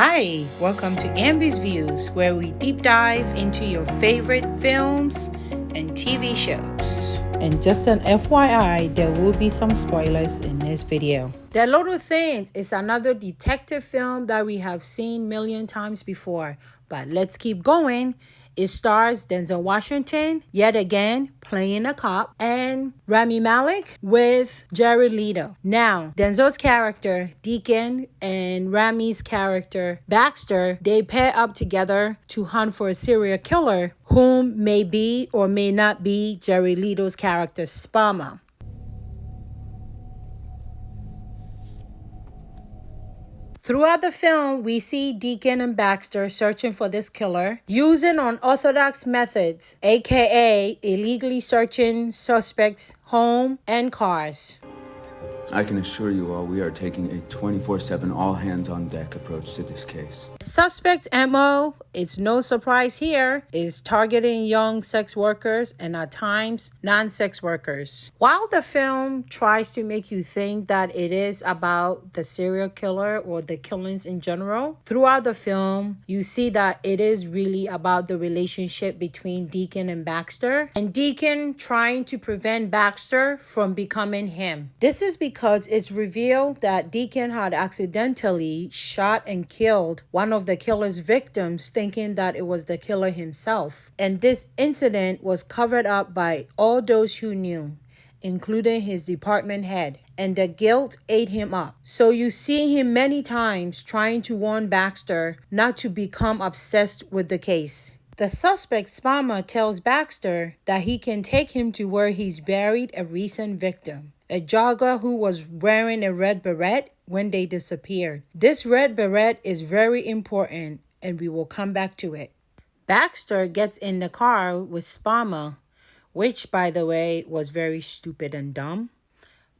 Hi, welcome to Ambi's Views, where we deep dive into your favorite films and TV shows. And just an FYI, there will be some spoilers in this video. The Little Things is another detective film that we have seen a million times before, but let's keep going. It stars Denzel Washington, yet again, playing a cop, and Rami Malek with Jared Leto. Now, Denzel's character, Deacon, and Rami's character, Baxter, they pair up together to hunt for a serial killer, whom may be or may not be Jared Leto's character, Spama. Throughout the film, we see Deacon and Baxter searching for this killer using unorthodox methods, aka illegally searching suspects' home and cars. I can assure you all we are taking a 24/7 all-hands-on-deck approach to this case. Suspect's MO, it's no surprise here, is targeting young sex workers and at times non-sex workers. While the film tries to make you think that it is about the serial killer or the killings in general, throughout the film, you see that it is really about the relationship between Deacon and Baxter, and Deacon trying to prevent Baxter from becoming him. This is because it's revealed that Deacon had accidentally shot and killed one of the killer's victims, thinking that it was the killer himself. And this incident was covered up by all those who knew, including his department head, and the guilt ate him up. So you see him many times trying to warn Baxter not to become obsessed with the case. The suspect, Spama, tells Baxter that he can take him to where he's buried a recent victim, a jogger who was wearing a red beret when they disappeared. This red beret is very important, and we will come back to it. Baxter gets in the car with Spama, which, by the way, was very stupid and dumb.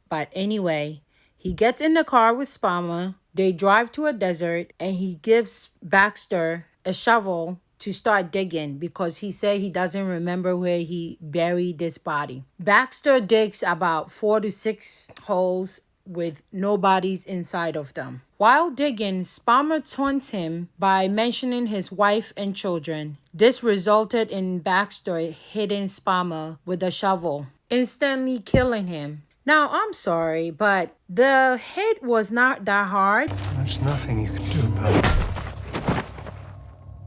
But anyway, he gets in the car with Spama, they drive to a desert, and he gives Baxter a shovel to start digging because he said he doesn't remember where he buried this body. Baxter digs about 4 to 6 holes with no bodies inside of them. While digging, Spama taunts him by mentioning his wife and children. This resulted in Baxter hitting Spama with a shovel, instantly killing him. Now, I'm sorry, but the hit was not that hard. There's nothing you can do about it.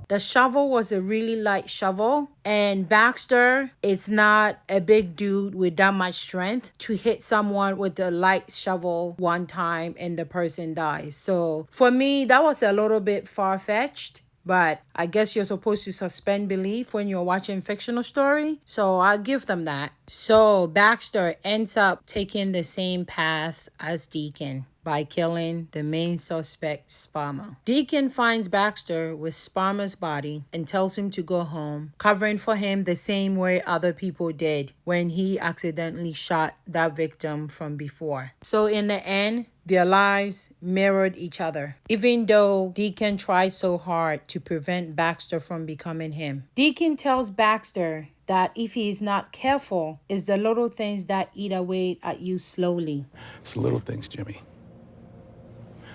The shovel was a really light shovel, and Baxter is not a big dude with that much strength to hit someone with a light shovel one time and the person dies. So for me, that was a little bit far-fetched. But I guess you're supposed to suspend belief when you're watching fictional story. So I'll give them that. So Baxter ends up taking the same path as Deacon by killing the main suspect, Spama. Deacon finds Baxter with Spama's body and tells him to go home, covering for him the same way other people did when he accidentally shot that victim from before. So in the end, their lives mirrored each other, even though Deacon tried so hard to prevent Baxter from becoming him. Deacon tells Baxter that if he is not careful, it's the little things that eat away at you slowly. It's the little things, Jimmy.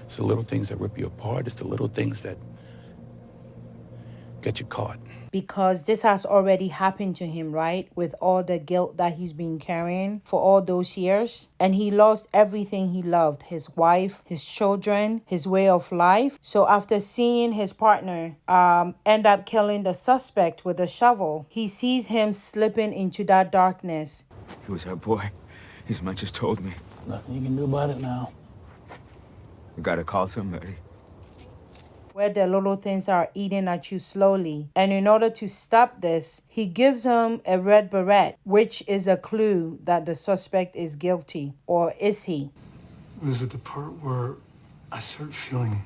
It's the little things that rip you apart. It's the little things that get you caught. Because this has already happened to him, right? With all the guilt that he's been carrying for all those years. And he lost everything he loved. His wife, his children, his way of life. So after seeing his partner end up killing the suspect with a shovel, he sees him slipping into that darkness. He was our boy. His man just told me. Nothing you can do about it now. We gotta call somebody. Where the little things are eating at you slowly. And in order to stop this, he gives him a red beret, which is a clue that the suspect is guilty. Or is he? This is the part where I start feeling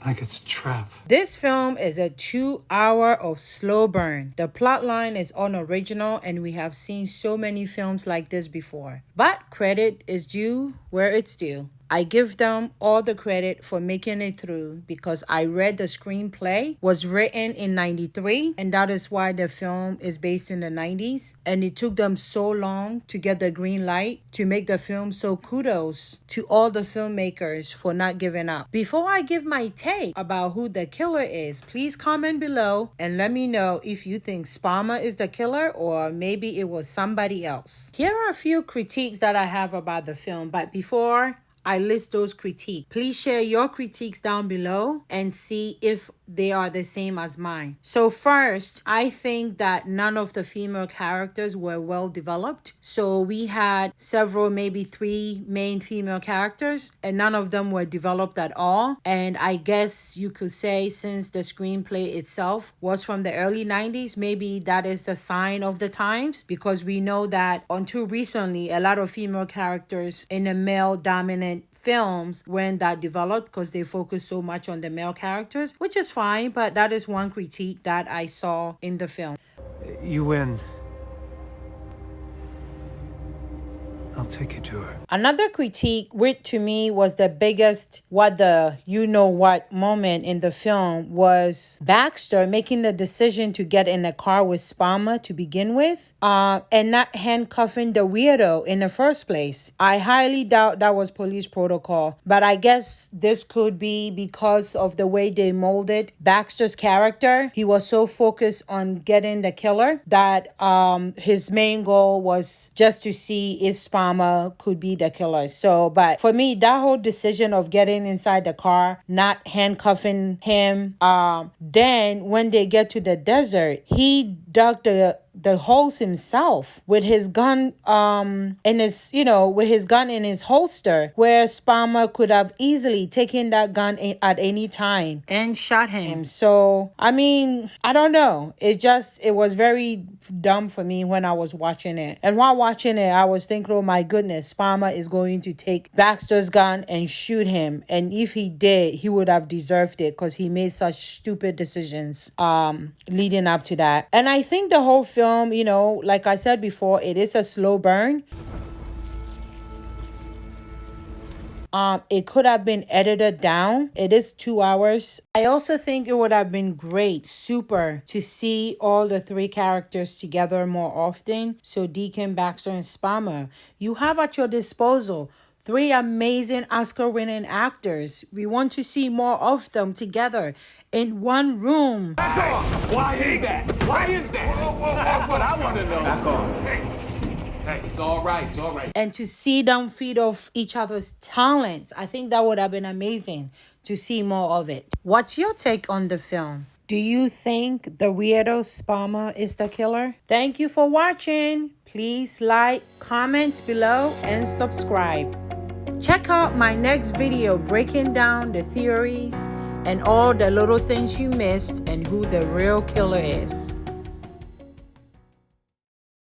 like it's a trap. This film is a 2 hour of slow burn. The plot line is unoriginal, and we have seen so many films like this before. But credit is due where it's due. I give them all the credit for making it through because I read the screenplay was written in 93, and that is why the film is based in the 90s. And it took them so long to get the green light to make the film, so kudos to all the filmmakers for not giving up. Before I give my take about who the killer is, please comment below and let me know if you think Spama is the killer or maybe it was somebody else. Here are a few critiques that I have about the film, but before I list those critiques, please share your critiques down below and see if they are the same as mine. So first, I think that none of the female characters were well developed. So we had several, maybe 3 main female characters, and none of them were developed at all. And I guess you could say, since the screenplay itself was from the early 90s, maybe that is the sign of the times, because we know that until recently, a lot of female characters in the male dominant films weren't that developed because they focus so much on the male characters, which is fine, but that is one critique that I saw in the film. You win. I'll take you to her. Another critique, which to me was the biggest what the you-know-what moment in the film, was Baxter making the decision to get in a car with Spama to begin with, and not handcuffing the weirdo in the first place. I highly doubt that was police protocol, but I guess this could be because of the way they molded Baxter's character. He was so focused on getting the killer that his main goal was just to see if Spama could be the killer. So, but for me, that whole decision of getting inside the car, not handcuffing him, then when they get to the desert, he dug the holes himself with his gun in his, with his gun in his holster, where Spama could have easily taken that gun at any time and shot him. So I mean, I don't know, it was very dumb for me when I was watching it. And while watching it, I was thinking, oh my goodness, Spama is going to take Baxter's gun and shoot him, and if he did, he would have deserved it because he made such stupid decisions leading up to that. And I think the whole film, like I said before, it is a slow burn. It could have been edited down. It is 2 hours. I also think it would have been great, super, to see all the 3 characters together more often. So Deacon, Baxter, and Spama, you have at your disposal 3 amazing Oscar-winning actors. We want to see more of them together in one room. Why is that? Why is that? Whoa. That's what I want to know. Back on. Hey, it's all right. It's all right. And to see them feed off each other's talents, I think that would have been amazing to see more of it. What's your take on the film? Do you think the weirdo Spama is the killer? Thank you for watching. Please like, comment below, and subscribe. Check out my next video breaking down the theories and all the little things you missed and who the real killer is.